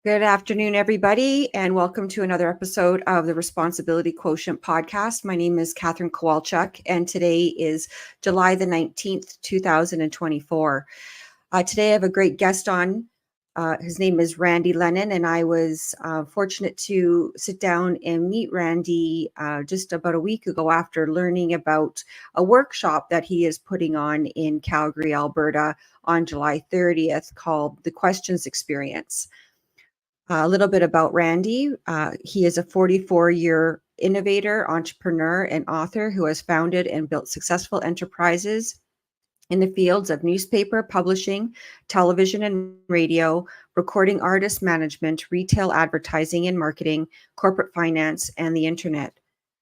Good afternoon, everybody, and welcome to another episode of the Responsibility Quotient podcast. My name is Catherine Kowalchuk, and today is July the 19th, 2024. Today I have a great guest on. His name is Randy Lennon, and I was fortunate to sit down and meet Randy just about a week ago after learning about a workshop that he is putting on in Calgary, Alberta on July 30th called The Questions Experience. A little bit about Randy. He is a 44-year innovator, entrepreneur, and author who has founded and built successful enterprises in the fields of newspaper, publishing, television and radio, recording artist management, retail advertising and marketing, corporate finance, and the internet.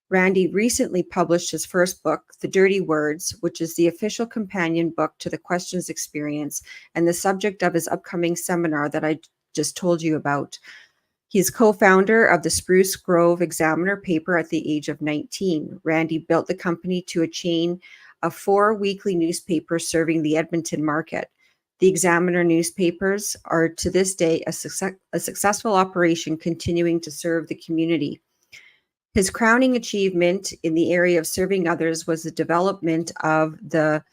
Randy recently published his first book, The Dirty Words, which is the official companion book to the Questions Experience and the subject of his upcoming seminar that I just told you about. He's co-founder of the Spruce Grove Examiner paper at the age of 19. Randy built the company to a chain of 4 weekly newspapers serving the Edmonton market. The Examiner newspapers are to this day a successful operation continuing to serve the community. His crowning achievement in the area of serving others was the development of the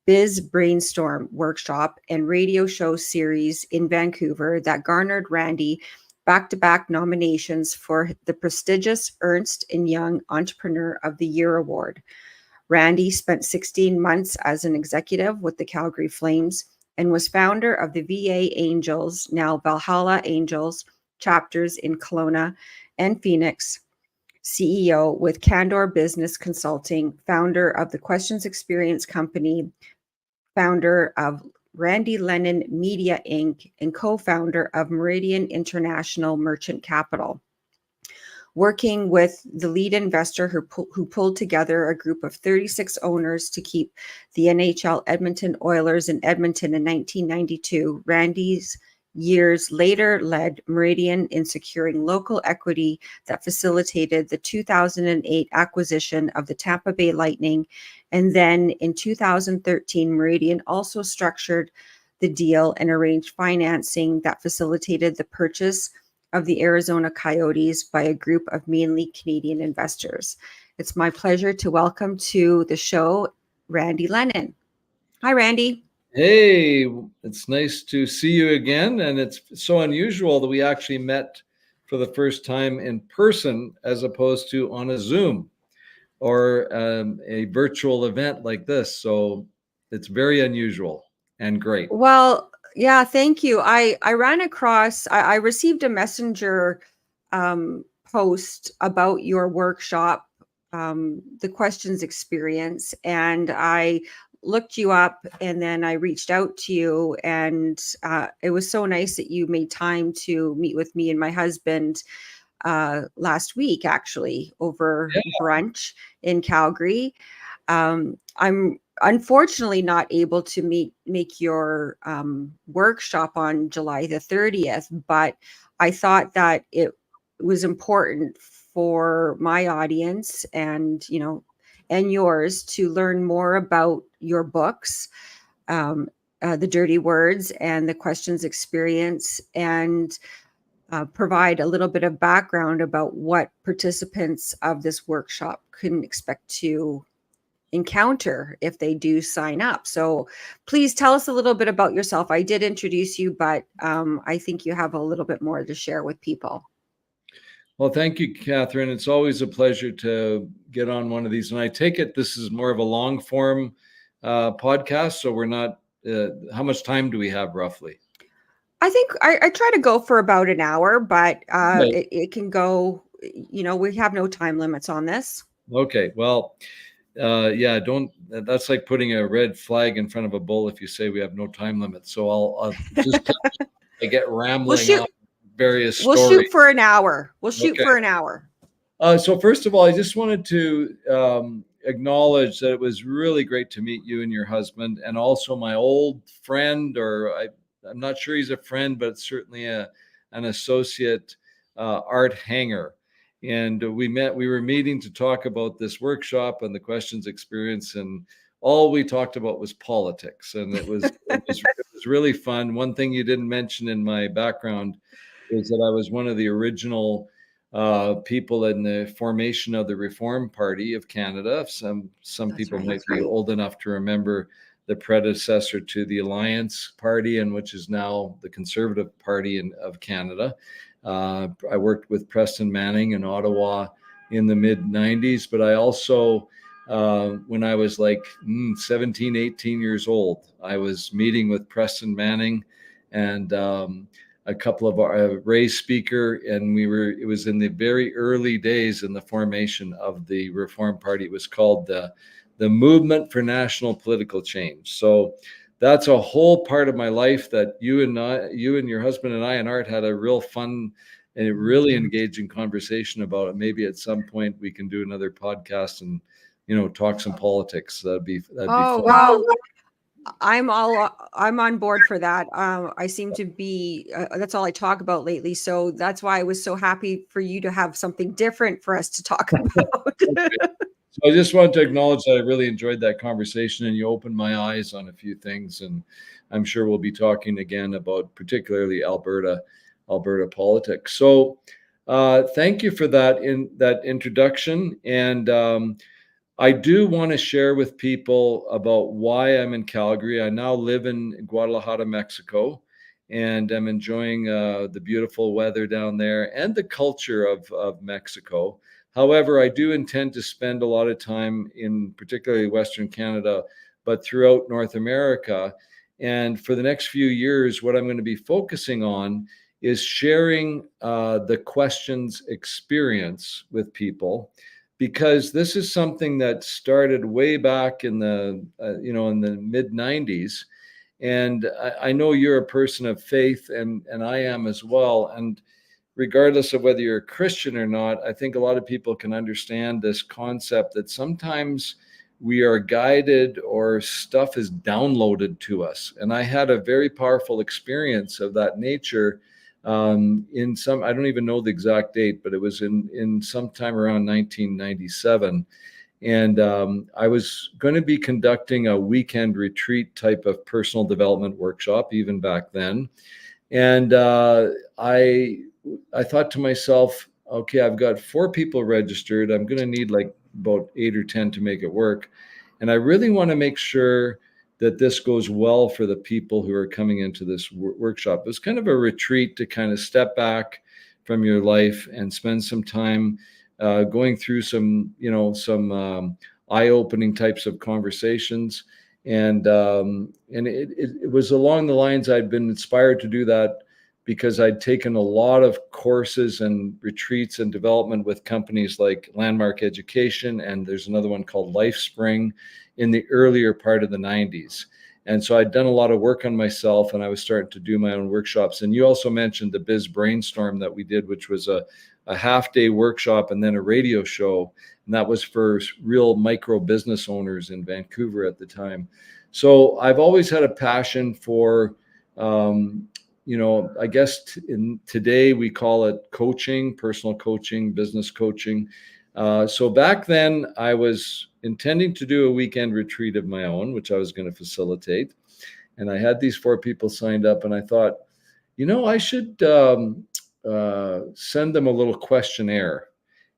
Biz Brainstorm workshop and radio show series in Vancouver that garnered Randy back-to-back nominations for the prestigious Ernst & Young Entrepreneur of the Year award. Randy spent 16 months as an executive with the Calgary Flames and was founder of the VA Angels, now Valhalla Angels, chapters in Kelowna and Phoenix, CEO with Candor Business Consulting, founder of the Questions Experience Company, founder of Randy Lennon Media Inc., and co-founder of Meridian International Merchant Capital. Working with the lead investor who pulled together a group of 36 owners to keep the NHL Edmonton Oilers in Edmonton in 1992, Randy's years later led Meridian in securing local equity that facilitated the 2008 acquisition of the Tampa Bay Lightning. And then in 2013, Meridian also structured the deal and arranged financing that facilitated the purchase of the Arizona Coyotes by a group of mainly Canadian investors. It's my pleasure to welcome to the show Randy Lennon. Hi, Randy. Hey, it's nice to see you again. And it's so unusual that we actually met for the first time in person as opposed to on a Zoom or a virtual event like this. So it's very unusual and great. Well, yeah, thank you. I ran across, I received a messenger post about your workshop, the Questions Experience, and I looked you up and then I reached out to you, and it was so nice that you made time to meet with me and my husband last week, actually, over brunch in Calgary. I'm unfortunately not able to make your workshop on July the 30th, but I thought that it was important for my audience and yours to learn more about your books, The Dirty Words and the Questions Experience, and provide a little bit of background about what participants of this workshop can expect to encounter if they do sign up. So please tell us a little bit about yourself. I did introduce you, but I think you have a little bit more to share with people. Well, thank you, Catherine. It's always a pleasure to get on one of these. And I take it this is more of a long form podcast. So we're not, how much time do we have roughly? I think I try to go for about an hour, but it can go, we have no time limits on this. Okay. Well, that's like putting a red flag in front of a bull if you say we have no time limit. So I'll just I get rambling on various stories. We'll shoot for an hour. So first of all, I just wanted to acknowledge that it was really great to meet you and your husband, and also my old friend, or I'm not sure he's a friend, but certainly an associate, Art Hanger. And we were meeting to talk about this workshop and the questions experience, and all we talked about was politics. And it was really fun. One thing you didn't mention in my background is that I was one of the original people in the formation of the Reform Party of Canada. Some people might be old enough to remember the predecessor to the Alliance Party, and which is now the Conservative Party of Canada. I worked with Preston Manning in Ottawa in the mid 90s, but I also, when I was like 17, 18 years old, I was meeting with Preston Manning and a couple of our Ray Speaker, and it was in the very early days in the formation of the Reform Party. It was called the Movement for National Political Change. So that's a whole part of my life that you and your husband and I and Art had a real fun and really engaging conversation about it. Maybe at some point we can do another podcast and talk some politics. That'd be fun. Wow. I'm on board for that. I seem to be, that's all I talk about lately. So that's why I was so happy for you to have something different for us to talk about. So I just want to acknowledge that I really enjoyed that conversation, and you opened my eyes on a few things, and I'm sure we'll be talking again about particularly Alberta politics. So thank you for that introduction. And I do want to share with people about why I'm in Calgary. I now live in Guadalajara, Mexico, and I'm enjoying the beautiful weather down there and the culture of Mexico. However, I do intend to spend a lot of time in particularly Western Canada, but throughout North America. And for the next few years, what I'm going to be focusing on is sharing the questions experience with people, because this is something that started way back in the in the mid 90s. And I know you're a person of faith, and I am as well. And regardless of whether you're a Christian or not, I think a lot of people can understand this concept that sometimes we are guided or stuff is downloaded to us. And I had a very powerful experience of that nature in some, I don't even know the exact date, but it was in sometime around 1997. And I was going to be conducting a weekend retreat type of personal development workshop even back then. And I thought to myself, okay, I've got 4 people registered. I'm going to need like about 8 or 10 to make it work. And I really want to make sure that this goes well for the people who are coming into this workshop. It was kind of a retreat to kind of step back from your life and spend some time going through some eye-opening types of conversations. And it was along the lines I'd been inspired to do that because I'd taken a lot of courses and retreats and development with companies like Landmark Education, and there's another one called LifeSpring in the earlier part of the 90s. And so I'd done a lot of work on myself, and I was starting to do my own workshops. And you also mentioned the Biz Brainstorm that we did, which was a half-day workshop and then a radio show. And that was for real micro business owners in Vancouver at the time. So I've always had a passion for I guess today we call it coaching, personal coaching, business coaching. So back then I was intending to do a weekend retreat of my own, which I was going to facilitate. And I had these 4 people signed up, and I thought, I should send them a little questionnaire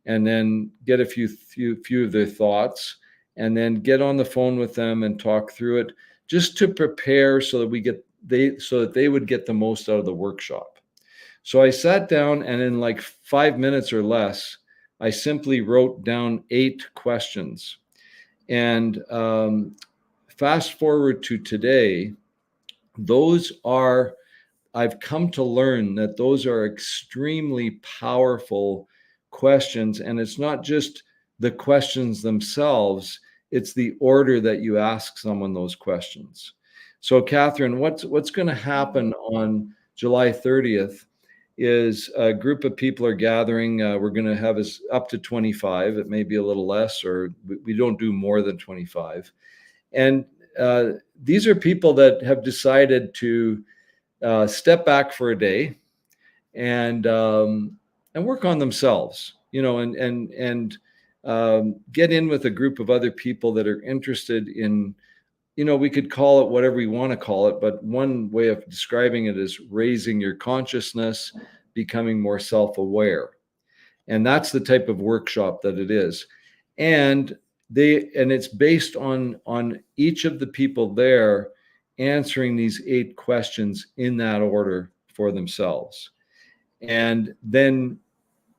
and then get a few of their thoughts, and then get on the phone with them and talk through it, just to prepare so that they would get the most out of the workshop. So I sat down, and in like 5 minutes or less, I simply wrote down 8 questions. And fast forward to today, I've come to learn that those are extremely powerful questions. And it's not just the questions themselves, it's the order that you ask someone those questions. So, Catherine, what's going to happen on July 30th is a group of people are gathering. We're going to have up to 25. It may be a little less, or we don't do more than 25. And these are people that have decided to step back for a day and work on themselves, and get in with a group of other people that are interested in, we could call it whatever we want to call it, but one way of describing it is raising your consciousness, becoming more self-aware. And that's the type of workshop that it is. And it's based on each of the people there answering these 8 questions in that order for themselves. And then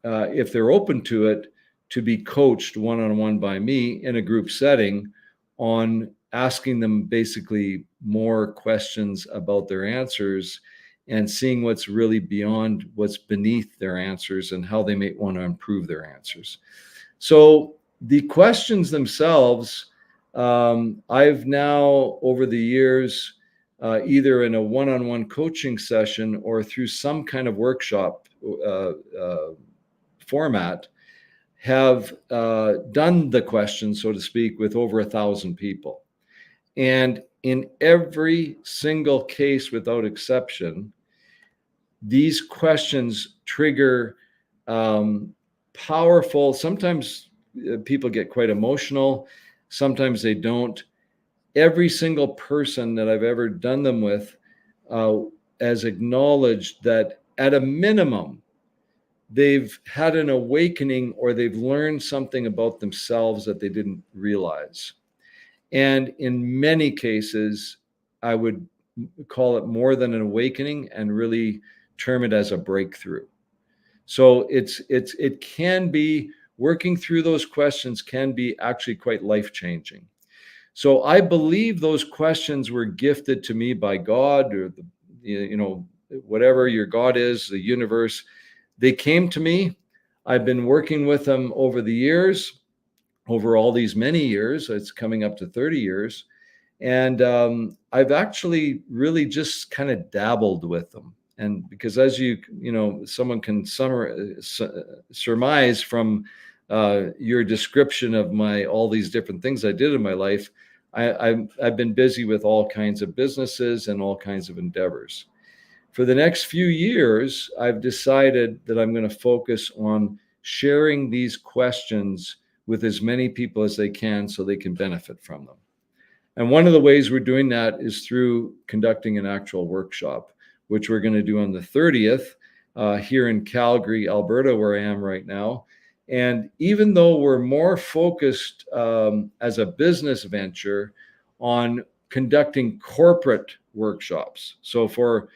if they're open to it, to be coached one-on-one by me in a group setting on asking them basically more questions about their answers and seeing what's really beyond what's beneath their answers and how they may want to improve their answers. So the questions themselves, I've now over the years, either in a one-on-one coaching session or through some kind of workshop format, have done the questions, so to speak, with over 1,000 people. And in every single case, without exception, these questions trigger powerful, sometimes people get quite emotional, sometimes they don't. Every single person that I've ever done them with has acknowledged that at a minimum, they've had an awakening or they've learned something about themselves that they didn't realize. And in many cases, I would call it more than an awakening and really term it as a breakthrough. So it can be, working through those questions can be actually quite life-changing. So I believe those questions were gifted to me by God, or whatever your God is, the universe. They came to me. I've been working with them over the years, over all these many years. It's coming up to 30 years. And I've actually really just kind of dabbled with them. And because as someone can surmise from your description of all these different things I did in my life, I've been busy with all kinds of businesses and all kinds of endeavors. For the next few years, I've decided that I'm going to focus on sharing these questions with as many people as they can so they can benefit from them. And one of the ways we're doing that is through conducting an actual workshop, which we're going to do on the 30th here in Calgary, Alberta, where I am right now. And even though we're more focused as a business venture on conducting corporate workshops, so for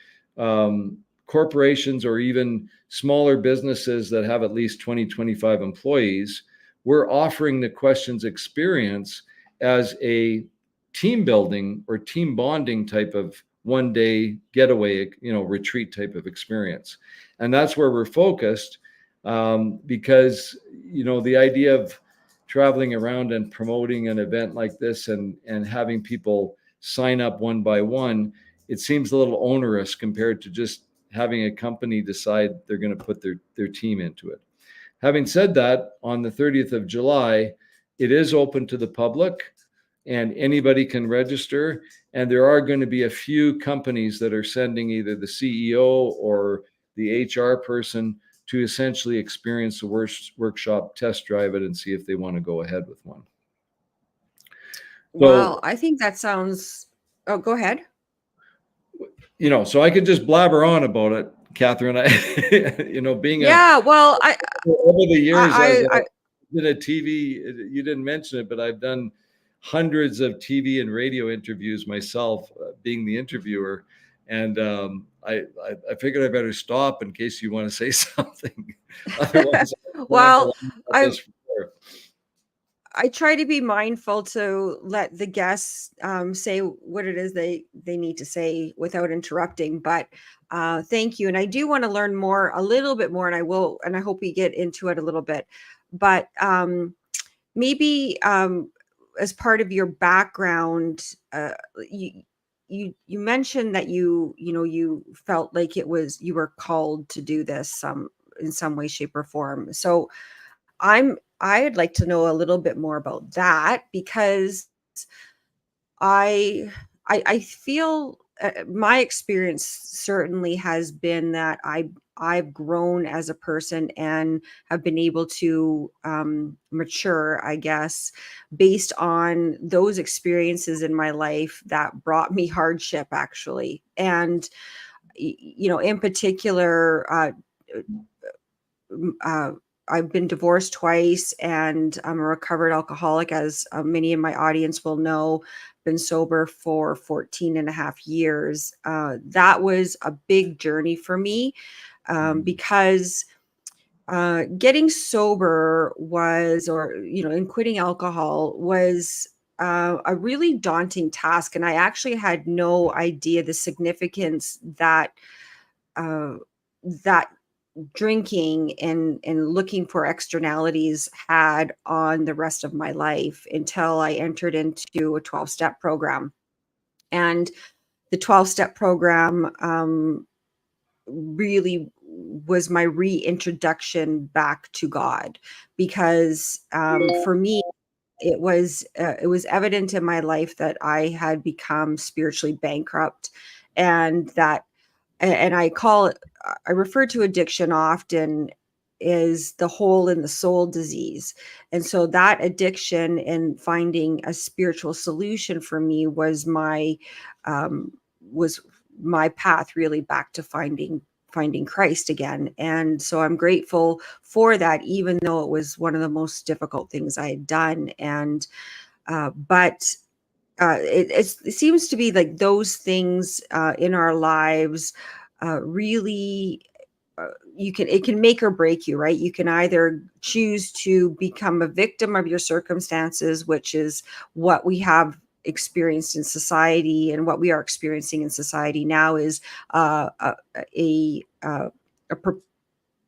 corporations or even smaller businesses that have at least 20, 25 employees, we're offering the questions experience as a team building or team bonding type of one-day getaway, retreat type of experience. And that's where we're focused because, the idea of traveling around and promoting an event like this and having people sign up one by one, it seems a little onerous compared to just having a company decide they're going to put their team into it. Having said that, on the 30th of July, it is open to the public and anybody can register. And there are going to be a few companies that are sending either the CEO or the HR person to essentially experience the workshop, test drive it, and see if they want to go ahead with one. Wow, I think that sounds. Oh, go ahead. So I could just blabber on about it, Catherine. Being well, over the years, I I've been a TV. You didn't mention it, but I've done hundreds of TV and radio interviews myself, being the interviewer. And I figured I better stop in case you want to say something. Otherwise, well, I try to be mindful to let the guests say what it is they need to say without interrupting. But thank you, and I do want to learn a little bit more, and I hope we get into it a little bit. But maybe as part of your background, you mentioned that you felt like you were called to do this in some way, shape, or form. So I'd like to know a little bit more about that, because I feel my experience certainly has been that I've grown as a person and have been able to mature, I guess, based on those experiences in my life that brought me hardship, actually. And, in particular, uh, I've been divorced twice, and I'm a recovered alcoholic, as many in my audience will know. Been sober for 14 and a half years. That was a big journey for me, because getting sober was, and quitting alcohol was a really daunting task. And I actually had no idea the significance uh, that drinking and looking for externalities had on the rest of my life until I entered into a 12-step program. And the 12-step program really was my reintroduction back to God, because for me, it was evident in my life that I had become spiritually bankrupt, and that and I refer to addiction often is the hole in the soul disease. And so that addiction and finding a spiritual solution for me um, was my path really back to finding Christ again. And so I'm grateful for that, even though it was one of the most difficult things I had done. And but it seems to be like those things in our lives really it can make or break you, right? You can either choose to become a victim of your circumstances, which is what we have experienced in society, and what we are experiencing in society now is a, uh, a, per-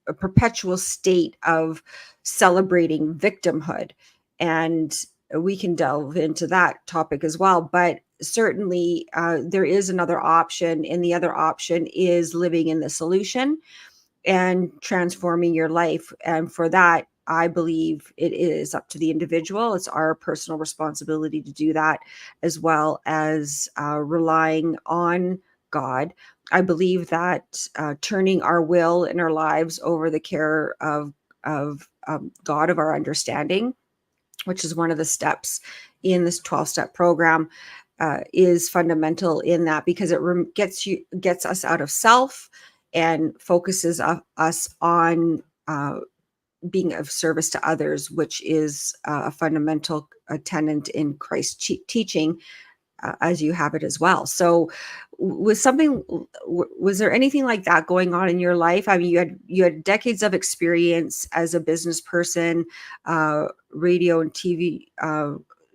a perpetual state of celebrating victimhood. And we can delve into that topic as well. But certainly, there is another option, and the other option is living in the solution and transforming your life. And for that, I believe it is up to the individual. It's our personal responsibility to do that, as well as relying on God. I believe that turning our will and our lives over the care of God, of our understanding, which is one of the steps in this 12-step program, is fundamental in that, because it gets us out of self and focuses us on being of service to others, which is a fundamental tenet in Christ's teaching, as you have it as well. So was there anything like that going on in your life? I mean, you had decades of experience as a business person, radio and TV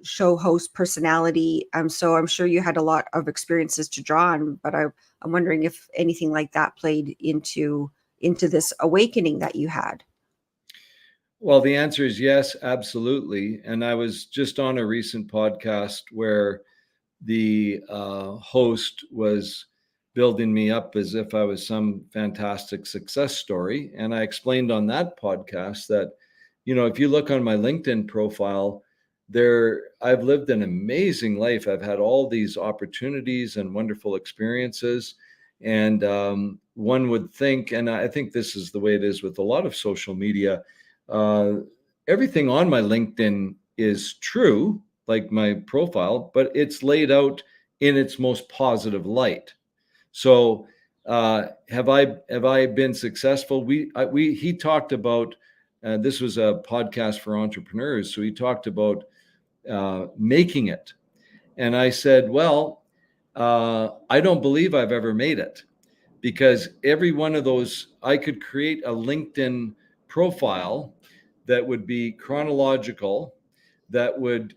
show host personality. So I'm sure you had a lot of experiences to draw on, but I'm wondering if anything like that played into this awakening that you had. Well, the answer is yes, absolutely. And I was just on a recent podcast where the host was building me up as if I was some fantastic success story. And I explained on that podcast that, if you look on my LinkedIn profile, I've lived an amazing life. I've had all these opportunities and wonderful experiences. And one would think, and I think this is the way it is with a lot of social media, uh, everything on my LinkedIn is true, like my profile, but it's laid out in its most positive light. So have I been successful? He talked about this was a podcast for entrepreneurs, so he talked about making it, and I said, well, I don't believe I've ever made it, because every one of those, I could create a LinkedIn profile that would be chronological, that would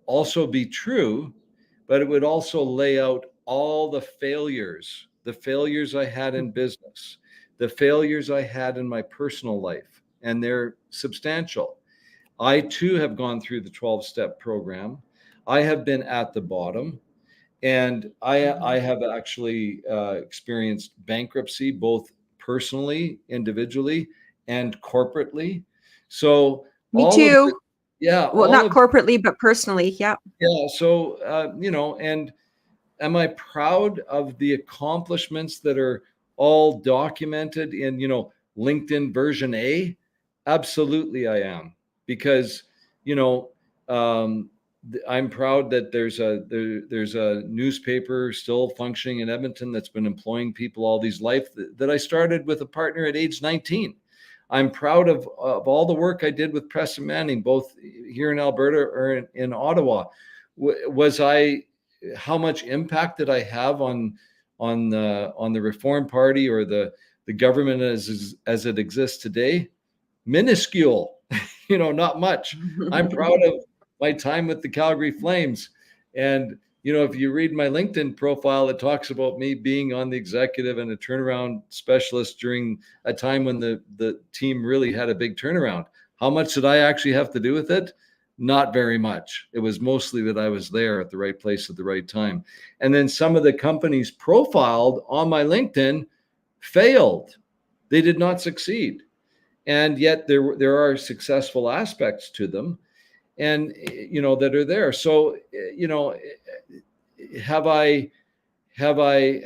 also be true, but it would also lay out all the failures I had in business, the failures I had in my personal life, and they're substantial. I too have gone through the 12-step program. I have been at the bottom. And I have actually experienced bankruptcy, both personally, individually, and corporately. So Me all of too. the, yeah, Well, all not of, corporately, but personally. Yeah. yeah. So, and am I proud of the accomplishments that are all documented in, LinkedIn version A? Absolutely, I am, because, I'm proud that there's a newspaper still functioning in Edmonton that's been employing people all these life that I started with a partner at age 19. I'm proud of all the work I did with Preston Manning, both here in Alberta or in Ottawa. How much impact did I have on the Reform Party or the government as it exists today? Minuscule, not much. I'm proud of my time with the Calgary Flames. And, if you read my LinkedIn profile, it talks about me being on the executive and a turnaround specialist during a time when the team really had a big turnaround. How much did I actually have to do with it? Not very much. It was mostly that I was there at the right place at the right time. And then some of the companies profiled on my LinkedIn failed. They did not succeed. And yet there are successful aspects to them, and that are there. So have I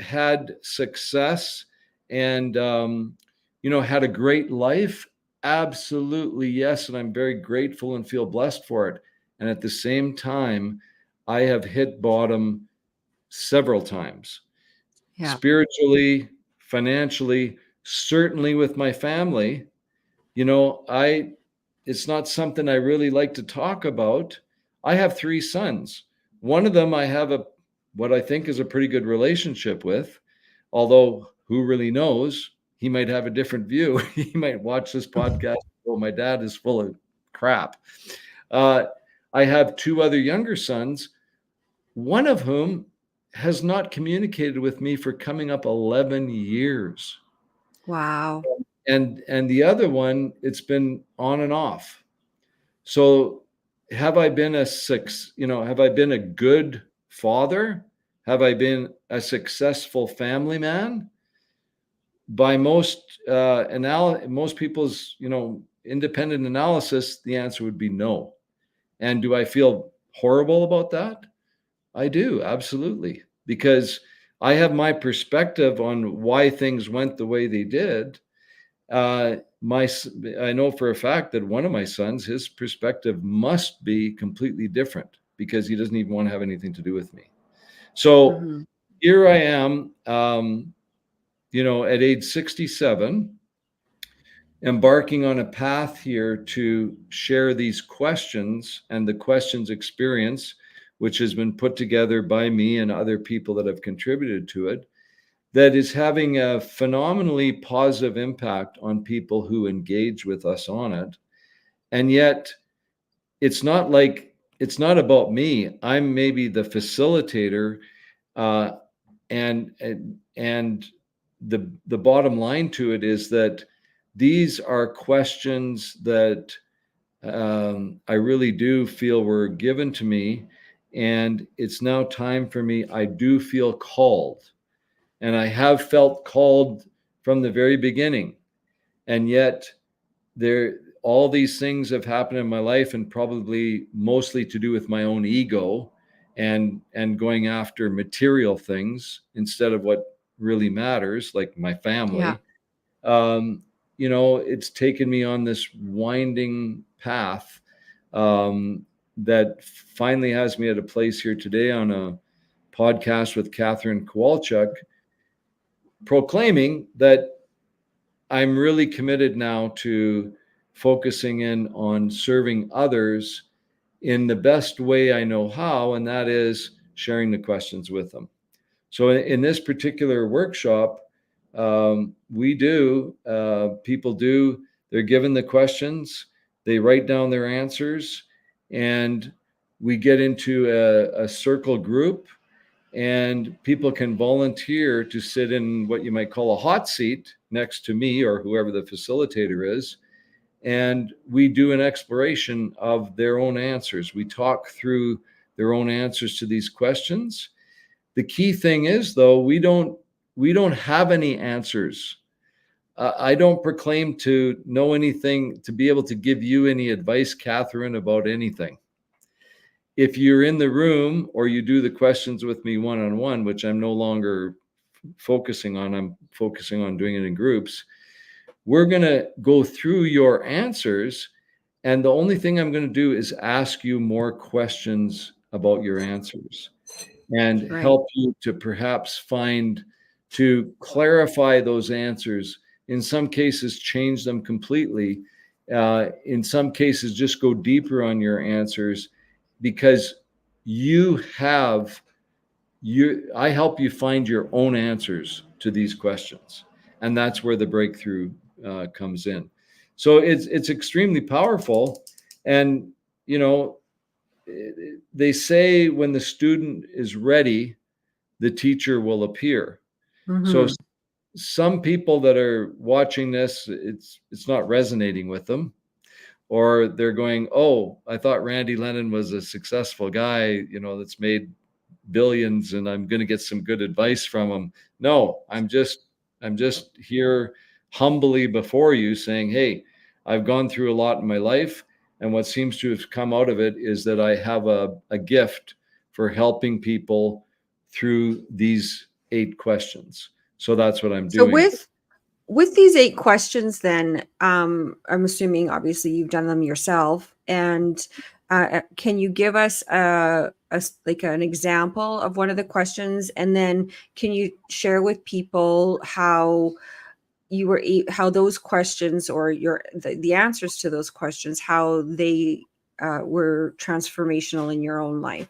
had success and had a great life? Absolutely, yes. And I'm very grateful and feel blessed for it. And at the same time, I have hit bottom several times. Yeah. Spiritually, financially, certainly with my family. It's not something I really like to talk about. I have 3 sons. One of them I have what I think is a pretty good relationship with, although who really knows? He might have a different view. He might watch this podcast. Oh, my dad is full of crap. I have 2 other younger sons, one of whom has not communicated with me for coming up 11 years. Wow. And the other one, it's been on and off. So have I been a good father? Have I been a successful family man? By most people's independent analysis, the answer would be no. And do I feel horrible about that? I do, absolutely, because I have my perspective on why things went the way they did. I know for a fact that one of my sons, his perspective must be completely different because he doesn't even want to have anything to do with me. So here I am, at age 67, embarking on a path here to share these questions and the questions experience, which has been put together by me and other people that have contributed to it, that is having a phenomenally positive impact on people who engage with us on it. And yet it's not about me. I'm maybe the facilitator, and the bottom line to it is that these are questions that I really do feel were given to me, and it's now time for me. I do feel called. And I have felt called from the very beginning. And yet all these things have happened in my life, and probably mostly to do with my own ego and going after material things instead of what really matters, like my family. It's taken me on this winding path that finally has me at a place here today on a podcast with Catherine Kowalchuk, proclaiming that I'm really committed now to focusing in on serving others in the best way I know how, and that is sharing the questions with them. So in this particular workshop, they're given the questions, they write down their answers, and we get into a circle group, and people can volunteer to sit in what you might call a hot seat next to me or whoever the facilitator is. And we do an exploration of their own answers. We talk through their own answers to these questions. The key thing is, though, we don't have any answers. I don't proclaim to know anything, to be able to give you any advice, Catherine, about anything. If you're in the room or you do the questions with me one-on-one, which I'm no longer focusing on, I'm focusing on doing it in groups. We're going to go through your answers, and the only thing I'm going to do is ask you more questions about your answers and Right. help you to perhaps to clarify those answers. In some cases, change them completely. In some cases, just go deeper on your answers, because I help you find your own answers to these questions. And that's where the breakthrough comes in. So it's extremely powerful. And, they say when the student is ready, the teacher will appear. So Mm-hmm. some people that are watching this, it's not resonating with them, or they're going, "Oh, I thought Randy Lennon was a successful guy, that's made billions, and I'm going to get some good advice from him." No, I'm just here humbly before you saying, "Hey, I've gone through a lot in my life, and what seems to have come out of it is that I have a gift for helping people through these 8 questions." So that's what I'm So doing. with these 8 questions, then I'm assuming obviously you've done them yourself, and can you give us like an example of one of the questions, and then can you share with people how how those questions, or the answers to those questions, how they were transformational in your own life?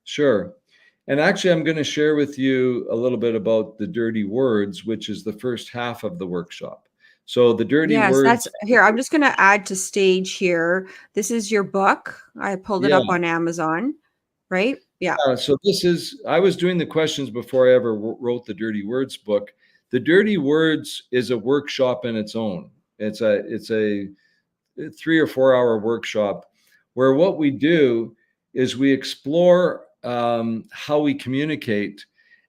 Sure. And actually, I'm going to share with you a little bit about the dirty words, which is the first half of the workshop. So the dirty Yes, that's words, here. I'm just going to add to stage here. This is your book. I pulled it yeah. up on Amazon, right? Yeah. So I was doing the questions before I ever wrote the dirty words book. The dirty words is a workshop in its own. It's a 3 or 4 hour workshop where what we do is we explore how we communicate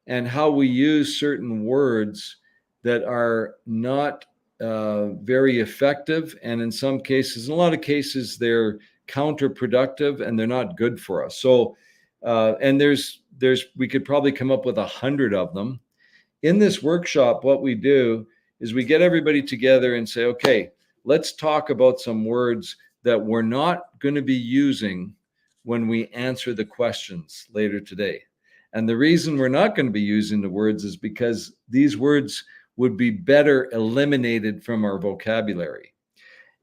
and how we use certain words that are not very effective. And in some cases, in a lot of cases, they're counterproductive and they're not good for us. So, and we could probably come up with 100 of them. In this workshop, what we do is we get everybody together and say, okay, let's talk about some words that we're not going to be using when we answer the questions later today. And the reason we're not going to be using the words is because these words would be better eliminated from our vocabulary.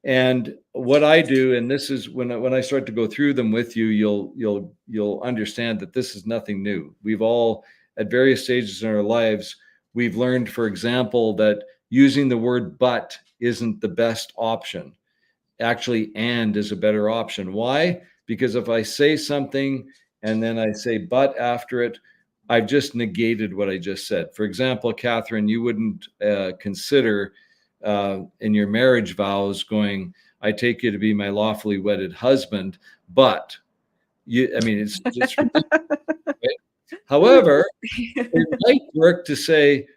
And what I do, and this is when I start to go through them with you, you'll understand that this is nothing new. We've all, at various stages in our lives, we've learned, for example, that using the word "but" isn't the best option. Actually, "and" is a better option. Why? Because if I say something and then I say "but" after it, I've just negated what I just said. For example, Catherine, you wouldn't consider in your marriage vows going, "I take you to be my lawfully wedded husband," but it's ridiculous, right? However, it might work to say,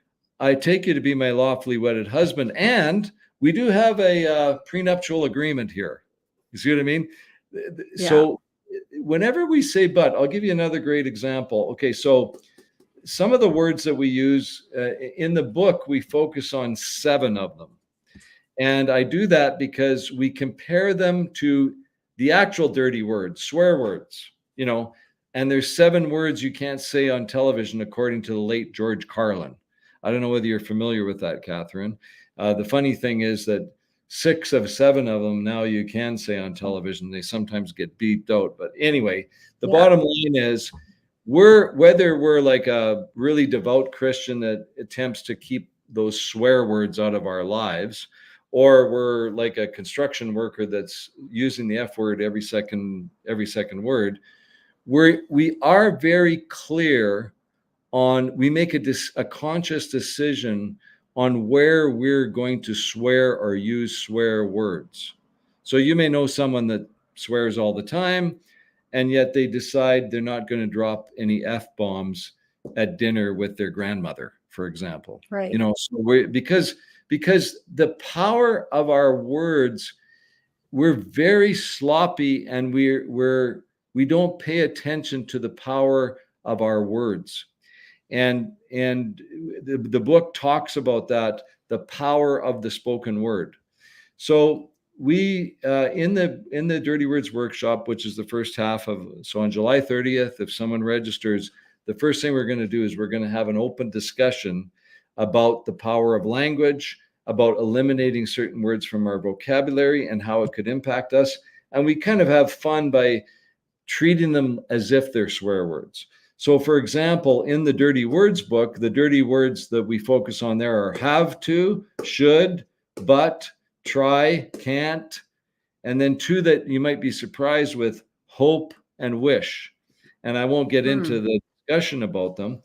"I take you to be my lawfully wedded husband, and we do have a prenuptial agreement here." You see what I mean? Yeah. So whenever we say "but," I'll give you another great example. Okay, so some of the words that we use in the book, we focus on 7 of them. And I do that because we compare them to the actual dirty words, swear words, and there's 7 words you can't say on television, according to the late George Carlin. I don't know whether you're familiar with that, Catherine. The funny thing is that 6 of 7 of them now you can say on television. They sometimes get beeped out. But anyway, the Yeah. bottom line is whether we're like a really devout Christian that attempts to keep those swear words out of our lives, or we're like a construction worker that's using the F word every second word, we are very clear on, we make a conscious decision on where we're going to swear or use swear words. So you may know someone that swears all the time, and yet they decide they're not going to drop any F bombs at dinner with their grandmother, for example. Right. So because the power of our words, we're very sloppy, and we don't pay attention to the power of our words. And the book talks about that, the power of the spoken word. So we in the Dirty Words workshop, which is the first half of, so on July 30th, if someone registers, the first thing we're going to do is we're going to have an open discussion about the power of language, about eliminating certain words from our vocabulary and how it could impact us. And we kind of have fun by treating them as if they're swear words. So for example, in the Dirty Words book, the dirty words that we focus on there are have to, should, but, try, can't, and then two that you might be surprised with, hope and wish. And I won't get into the discussion about them.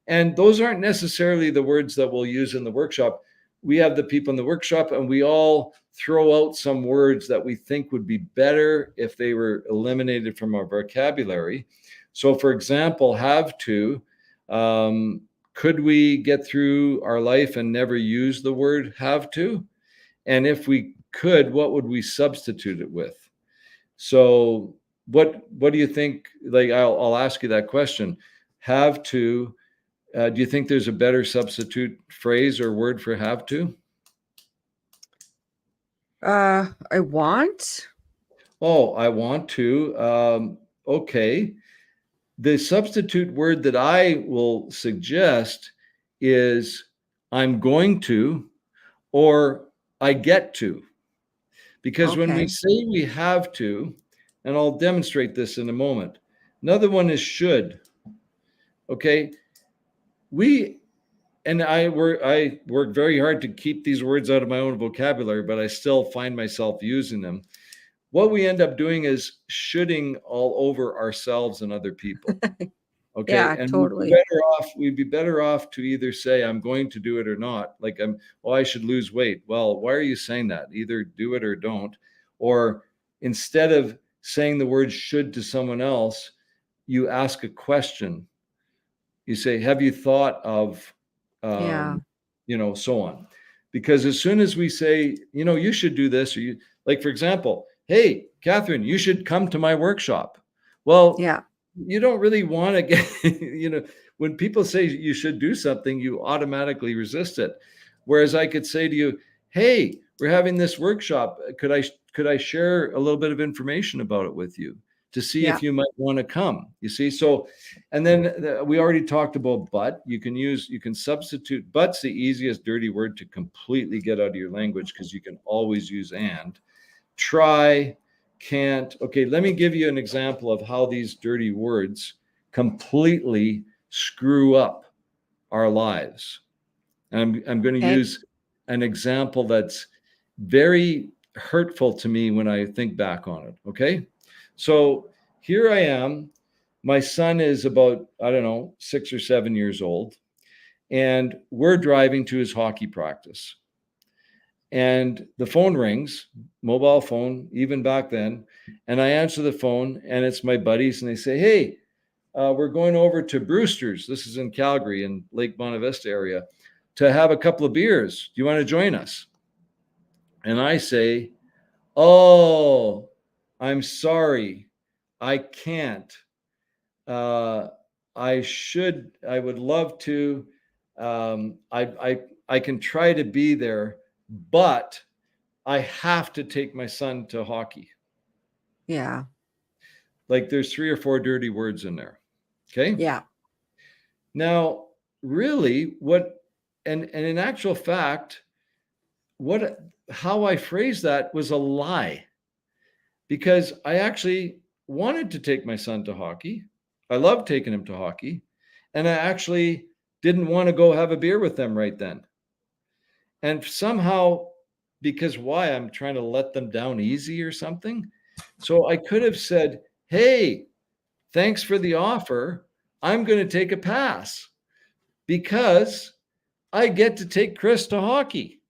And those aren't necessarily the words that we'll use in the workshop. We have the people in the workshop and we all throw out some words that we think would be better if they were eliminated from our vocabulary. So for example, have to, could we get through our life and never use the word have to? And if we could, what would we substitute it with? So what do you think? Like, I'll ask you that question. Have to, do you think there's a better substitute phrase or word for have to? I want. Oh, I want to. Okay. The substitute word that I will suggest is I'm going to, or I get to. Because when we say we have to, and I'll demonstrate this in a moment, another one is should. Okay. I work very hard to keep these words out of my own vocabulary, but I still find myself using them. What we end up doing is shoulding all over ourselves and other people. Okay. Yeah, and totally. we'd be better off to either say, I'm going to do it or not. Like, I should lose weight. Well, why are you saying that? Either do it or don't. Or instead of saying the word should to someone else, you ask a question. You say, have you thought of, so on. Because as soon as we say, you should do this, or you, like, for example, hey, Catherine, you should come to my workshop. Well, you don't really want to get, when people say you should do something, you automatically resist it. Whereas I could say to you, hey, we're having this workshop. Could I share a little bit of information about it with you to see if you might want to come? You see? So, and then we already talked about but. You can substitute. But's the easiest dirty word to completely get out of your language because you can always use and. Try, can't. Okay, let me give you an example of how these dirty words completely screw up our lives. And I'm going to use an example that's very hurtful to me when I think back on it. Okay. So here I am. My son is about, 6 or 7 years old. And we're driving to his hockey practice. And the phone rings, mobile phone, even back then. And I answer the phone and it's my buddies. And they say, hey, we're going over to Brewster's. This is in Calgary in Lake Bonavista Vista area to have a couple of beers. Do you want to join us? And I say, oh, I'm sorry. I can't. I would love to. I can try to be there, but I have to take my son to hockey. Yeah. Like there's 3 or 4 dirty words in there. Okay. Yeah. Now, really, and in actual fact, how I phrased that was a lie, because I actually wanted to take my son to hockey. I loved taking him to hockey, and I actually didn't want to go have a beer with them right then. And somehow, because why? I'm trying to let them down easy or something. So I could have said, hey, thanks for the offer. I'm going to take a pass because I get to take Chris to hockey.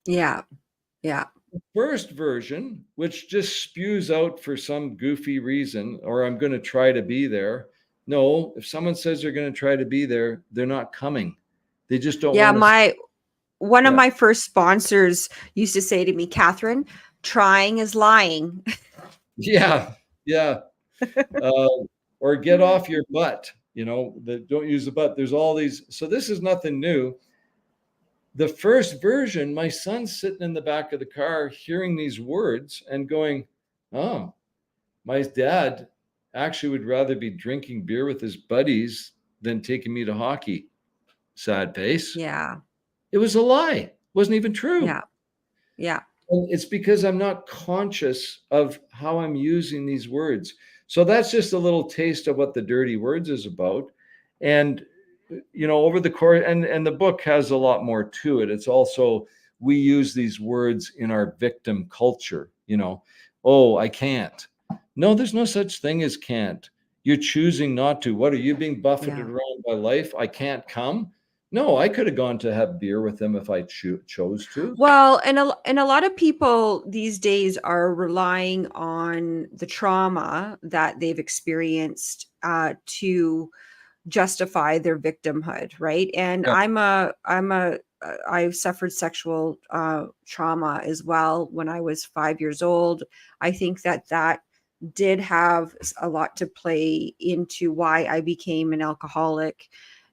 Yeah. Yeah. The first version, which just spews out for some goofy reason, or I'm going to try to be there. No, if someone says they're going to try to be there, they're not coming. They just don't want to. One of my first sponsors used to say to me, Catherine, trying is lying. Yeah. Yeah. Or get off your butt. don't use the but. There's all these. So this is nothing new. The first version, my son's sitting in the back of the car hearing these words and going, oh, my dad actually would rather be drinking beer with his buddies than taking me to hockey. Sad face. Yeah. It was a lie. It wasn't even true. Yeah. Yeah. And it's because I'm not conscious of how I'm using these words. So that's just a little taste of what the dirty words is about. And over the course, and the book has a lot more to it. It's also, we use these words in our victim culture. Oh, I can't. No, there's no such thing as can't. You're choosing not to. What, are you being buffeted around by life? I can't come. No, I could have gone to have beer with them if I chose to. Well, and a lot of people these days are relying on the trauma that they've experienced to justify their victimhood, right? And Yeah. I suffered sexual trauma as well when I was 5 years old. I think that did have a lot to play into why I became an alcoholic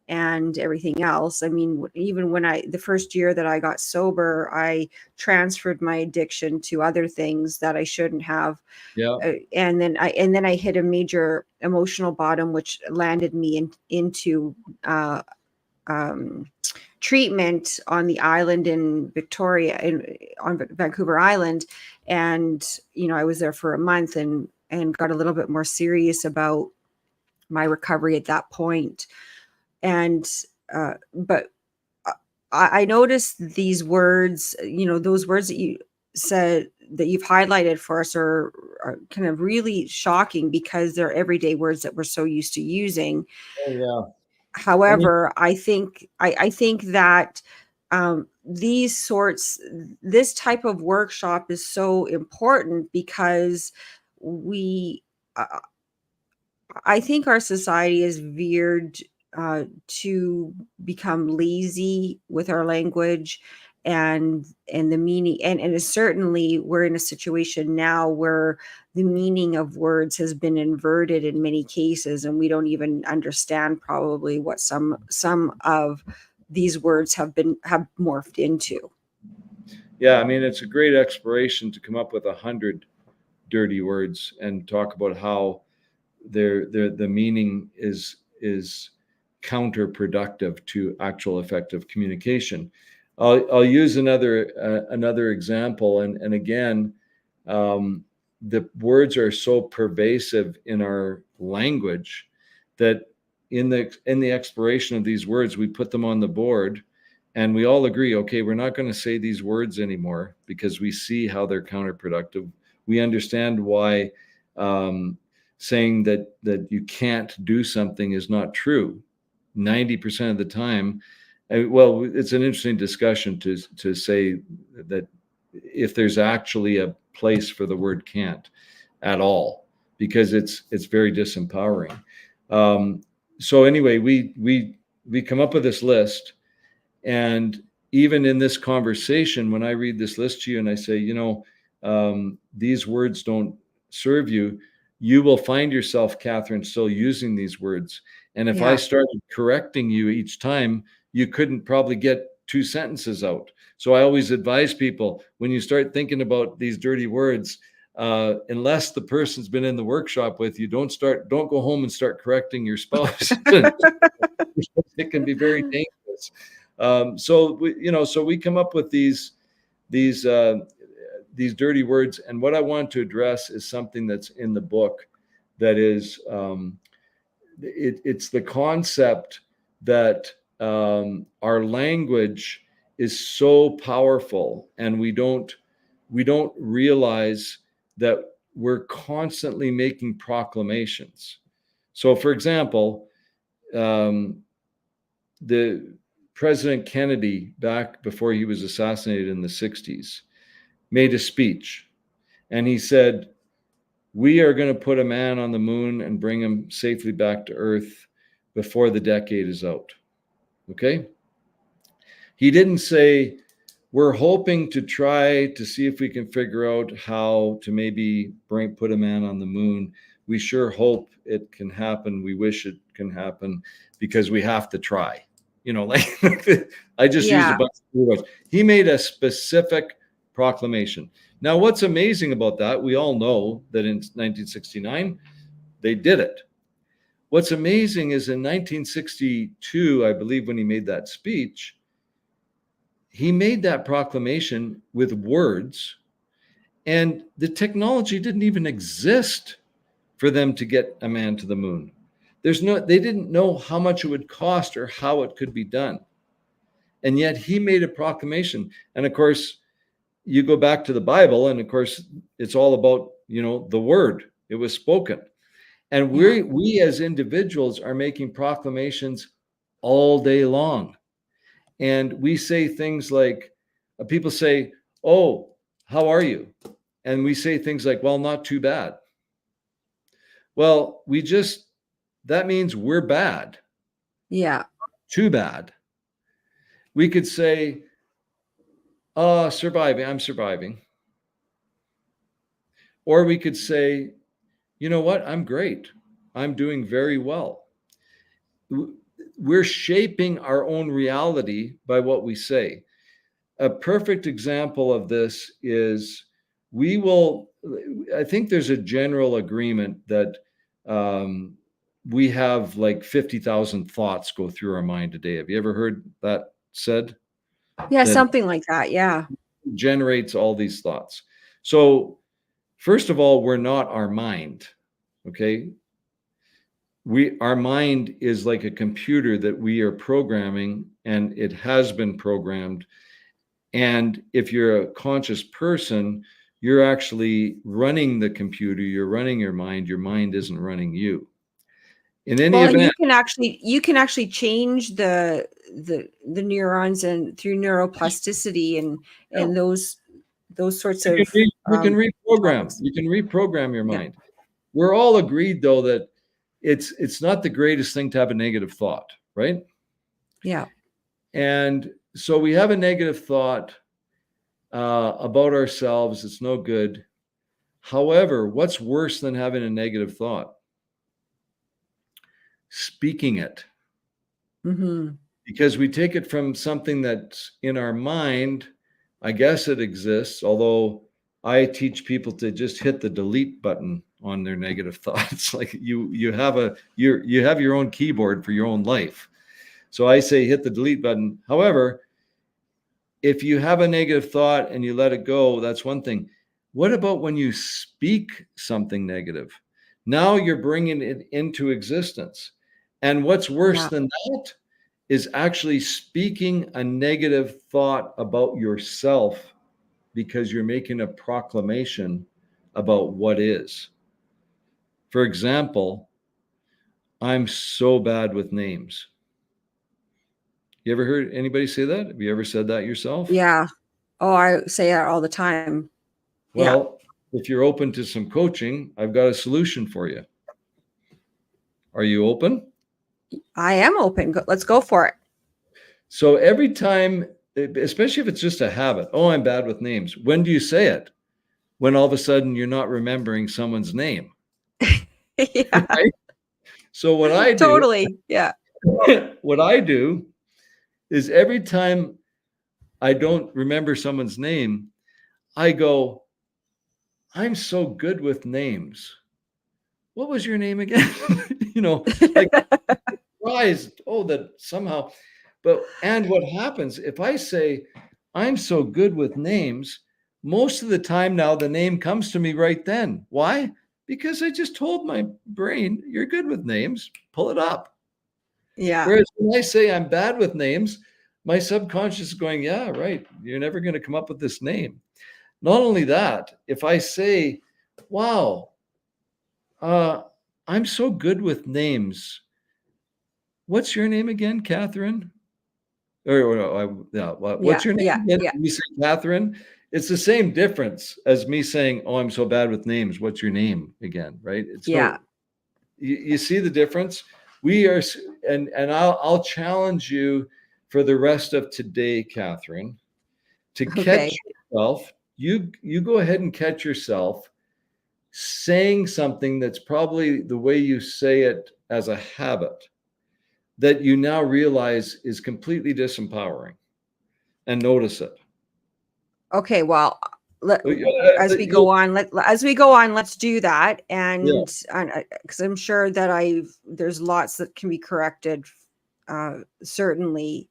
and everything else. I mean, even when the first year that I got sober, I transferred my addiction to other things that I shouldn't have. Yeah. And then I hit a major emotional bottom, which landed me into treatment on the island in Victoria, on Vancouver Island. And, I was there for a month and got a little bit more serious about my recovery at that point. And, but I noticed these words, those words that you said that you've highlighted for us are kind of really shocking because they're everyday words that we're so used to using. Oh, yeah. However, I think that this type of workshop is so important because I think our society is veered to become lazy with our language and the meaning, and certainly we're in a situation now where the meaning of words has been inverted in many cases, and we don't even understand probably what some of these words have morphed into. Yeah, I mean, it's a great exploration to come up with 100 dirty words and talk about how the meaning is counterproductive to actual effective communication. I'll use another example, and again, the words are so pervasive in our language that in the exploration of these words, we put them on the board, and we all agree, okay, we're not going to say these words anymore because we see how they're counterproductive. We understand why saying that you can't do something is not true 90% of the time. Well, it's an interesting discussion to say that if there's actually a place for the word can't at all, because it's very disempowering. So anyway, we come up with this list, and even in this conversation, when I read this list to you and I say, these words don't serve you, you will find yourself, Catherine, still using these words. And if I started correcting you each time, you couldn't probably get 2 sentences out. So I always advise people, when you start thinking about these dirty words, unless the person's been in the workshop with you, don't go home and start correcting your spouse. It can be very dangerous. So we come up with these dirty words, and what I want to address is something that's in the book that is it's the concept that our language is so powerful, and we don't realize that we're constantly making proclamations. So, for example, the President Kennedy, back before he was assassinated in the 60s, made a speech, and he said, we are going to put a man on the moon and bring him safely back to Earth before the decade is out. Okay? He didn't say, we're hoping to try to see if we can figure out how to maybe put a man on the moon. We sure hope it can happen. We wish it can happen because we have to try. Like I just used a Yeah. bunch of words. He made a specific proclamation. Now, what's amazing about that, we all know that in 1969, they did it. What's amazing is in 1962, I believe, when he made that speech, he made that proclamation with words, and the technology didn't even exist for them to get a man to the moon. They didn't know how much it would cost or how it could be done. And yet he made a proclamation. And of course, you go back to the Bible, and of course, it's all about, the word. It was spoken. And we as individuals are making proclamations all day long. And we say things like, people say, "Oh, how are you?" And we say things like, "Well, not too bad." Well, that means we're bad. Yeah. Too bad. We could say, surviving, I'm surviving. Or we could say, you know what? I'm great. I'm doing very well. We're shaping our own reality by what we say. A perfect example of this is I think there's a general agreement that we have like 50,000 thoughts go through our mind a day. Have you ever heard that said? Yeah, That something like that. Yeah. generates all these thoughts. So, first of all, we're not our mind, okay? Our mind is like a computer that we are programming, and it has been programmed. And if you're a conscious person, you're actually running the computer, you're running your mind isn't running you. In any Well, and event, you can actually change the neurons and through neuroplasticity and those sorts of you can reprogram. topics. You can reprogram your Yeah. mind. We're all agreed, though, that it's not the greatest thing to have a negative thought, right? Yeah. And so we have a negative thought about ourselves. It's no good. However, what's worse than having a negative thought? Speaking it. Mm-hmm. Because we take it from something that's in our mind. I guess it exists, although I teach people to just hit the delete button on their negative thoughts. Like you have your own keyboard for your own life. So I say hit the delete button. However, if you have a negative thought and you let it go, that's one thing. What about when you speak something negative? Now you're bringing it into existence. And what's worse Yeah. than that is actually speaking a negative thought about yourself because you're making a proclamation about what is. For example, I'm so bad with names. You ever heard anybody say that? Have you ever said that yourself? Yeah. Oh, I say that all the time. Yeah. Well, if you're open to some coaching, I've got a solution for you. Are you open? I am open. Let's go for it. So every time, especially if it's just a habit, oh, I'm bad with names. When do you say it? When all of a sudden you're not remembering someone's name. Yeah. Right? So what I do, Totally. Yeah. what I do is every time I don't remember someone's name, I go, I'm so good with names. What was your name again? Like surprised, that somehow, and what happens if I say, I'm so good with names, most of the time now the name comes to me right then. Why? Because I just told my brain, you're good with names, pull it up. Yeah. Whereas when I say I'm bad with names, my subconscious is going, yeah, right. You're never going to come up with this name. Not only that, if I say, wow, I'm so good with names. What's your name again, Catherine? What's Yeah. your name Yeah. again? Yeah. You say Catherine. It's the same difference as me saying, "Oh, I'm so bad with names. What's your name again?" Right? It's Yeah. you see the difference. We are, and I'll challenge you for the rest of today, Catherine, to catch Okay. yourself. You go ahead and catch yourself saying something that's probably the way you say it as a habit that you now realize is completely disempowering, and notice it. Okay. Well, as we go You'll, on, let's do that. yeah. And because I'm sure that there's lots that can be corrected. Certainly,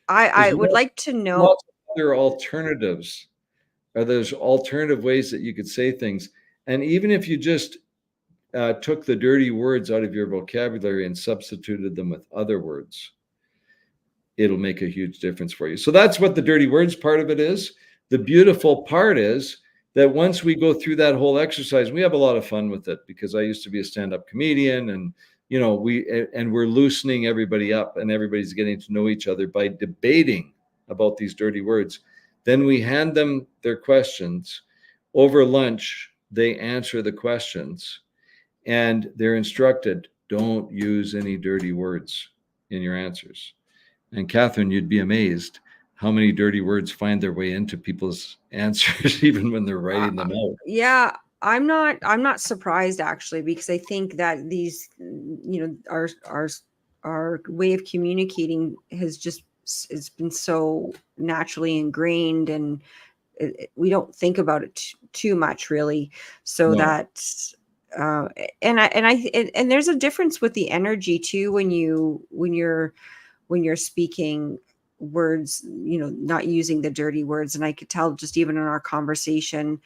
I There's would like to know. lots of other alternatives. There's alternative ways that you could say things. And even if you just took the dirty words out of your vocabulary and substituted them with other words, it'll make a huge difference for you. So that's what the dirty words part of it is. The beautiful part is that once we go through that whole exercise, we have a lot of fun with it, because I used to be a stand-up comedian, and we're loosening everybody up, and everybody's getting to know each other by debating about these dirty words. Then we hand them their questions. Over lunch, they answer the questions, and they're instructed, don't use any dirty words in your answers. And Catherine, you'd be amazed how many dirty words find their way into people's answers, even when they're Uh, writing them out. yeah, I'm not surprised, actually, because I think that these, our way of communicating it's been so naturally ingrained, and we don't think about it too much, really. So No. that uh and there's a difference with the energy too, when you're speaking words, not using the dirty words. And I could tell, just even in our conversation,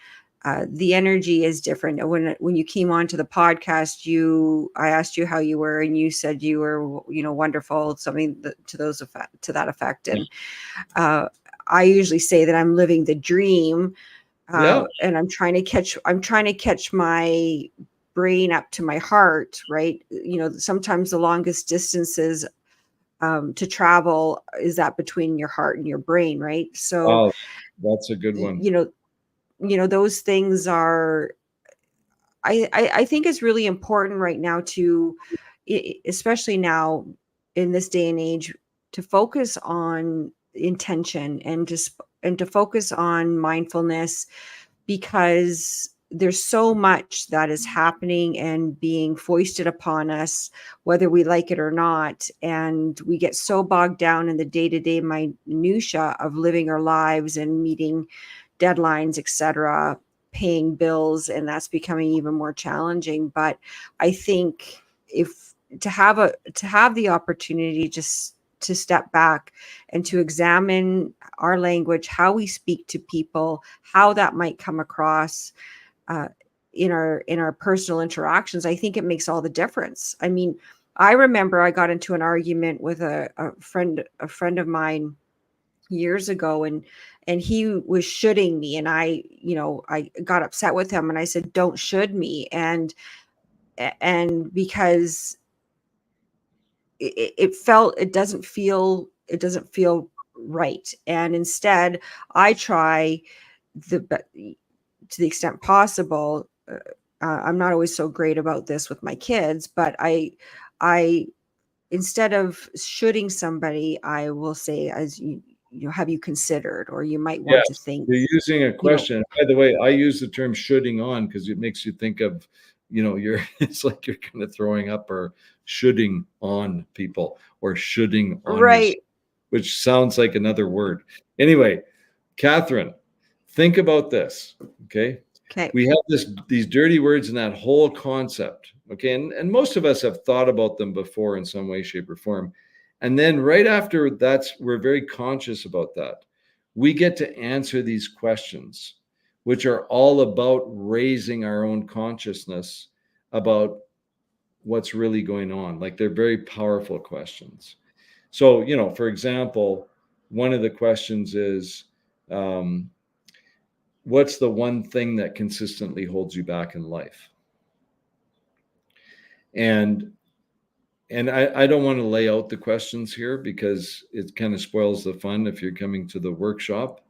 the energy is different. When you came onto the podcast, I asked you how you were, and you said you were, wonderful, something to that effect. And uh, I usually say that I'm living the dream, Yeah. and I'm trying to catch my brain up to my heart, right? Sometimes the longest distances to travel is that between your heart and your brain, right? So Wow. That's a good one. those things are, I think it's really important right now to, especially now in this day and age, to focus on intention, and to focus on mindfulness, because there's so much that is happening and being foisted upon us, whether we like it or not. And we get so bogged down in the day-to-day minutia of living our lives and meeting deadlines, etc., paying bills, and that's becoming even more challenging. But I think, if to have the opportunity just to step back and to examine our language, how we speak to people, how that might come across uh, in our personal interactions, I think it makes all the difference. I mean, I remember I got into an argument with a friend of mine years ago, and he was shoulding me, and I got upset with him, and I said, don't should me. And because it doesn't feel right. And instead, I try to the extent possible. I'm not always so great about this with my kids, but I instead of shooting somebody, I will say, as have you considered, or you might want to Yes. think, You're using a you know, question. By the way, I use the term shoulding on because it makes you think of, you're it's like you're kind of throwing up, or shoulding on people, or shoulding on yourself, right. which sounds like another word. Anyway, Catherine, think about this. Okay. Okay. We have these dirty words and that whole concept. Okay. And most of us have thought about them before in some way, shape, or form. And then right after we're very conscious about that. We get to answer these questions, which are all about raising our own consciousness about what's really going on. Like, they're very powerful questions. So, for example, one of the questions is, um, what's the one thing that consistently holds you back in life? And I don't want to lay out the questions here, because it kind of spoils the fun if you're coming to the workshop.